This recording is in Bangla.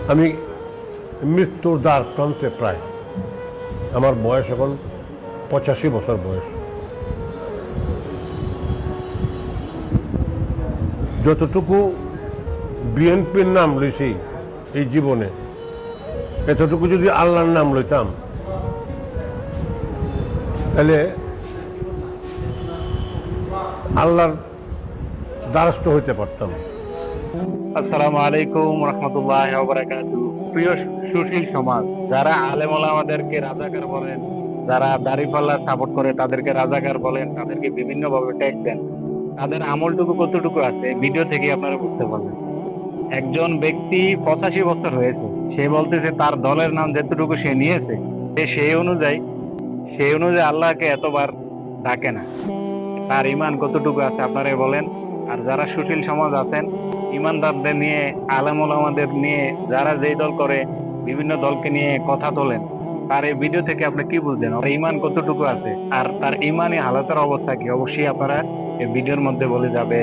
আমি মৃত্যুর দ্বার প্রান্তে প্রায়। আমার বয়স এখন 85 বছর বয়স। যতটুকু বিএনপির নাম লইছি এই জীবনে, এতটুকু যদি আল্লাহর নাম লইতাম তাহলে আল্লাহর দ্বারস্থ হইতে পারতাম। আসসালামু আলাইকুম রহমতুল্লাহ বারাকাতুহু। প্রিয় সুশীল সমাজ, যারা আলেম ওলামাদেরকে রাজাকার বলেন, যারা দাড়িপাল্লা সাপোর্ট করে তাদেরকে রাজাকার বলেন, তাদেরকে বিভিন্ন ভাবে ট্যাগ দেন, তাদের আমলটুকু কতটুকু আছে ভিডিও থেকে আপনারা বুঝতে পারবেন। একজন ব্যক্তি 85 বছর হয়েছে, সে বলতেছে তার দলের নাম যতটুকু সে নিয়েছে, সে সেই অনুযায়ী আল্লাহকে এতবার ডাকে না। তার ইমান কতটুকু আছে আপনারাই বলেন। আর যারা সুশীল সমাজ আছেন, ইমানদারদের নিয়ে, আলেম ওলামাদের নিয়ে, যারা যেই দল করে বিভিন্ন দলকে নিয়ে কথা তোলেন, তার এই ভিডিও থেকে আপনি কি বুঝলেন, ওর ইমান কতটুকু আছে আর তার ইমানি হালাতের অবস্থা কি, অবশ্যই আপনারা এই ভিডিওর মধ্যে বলে যাবে।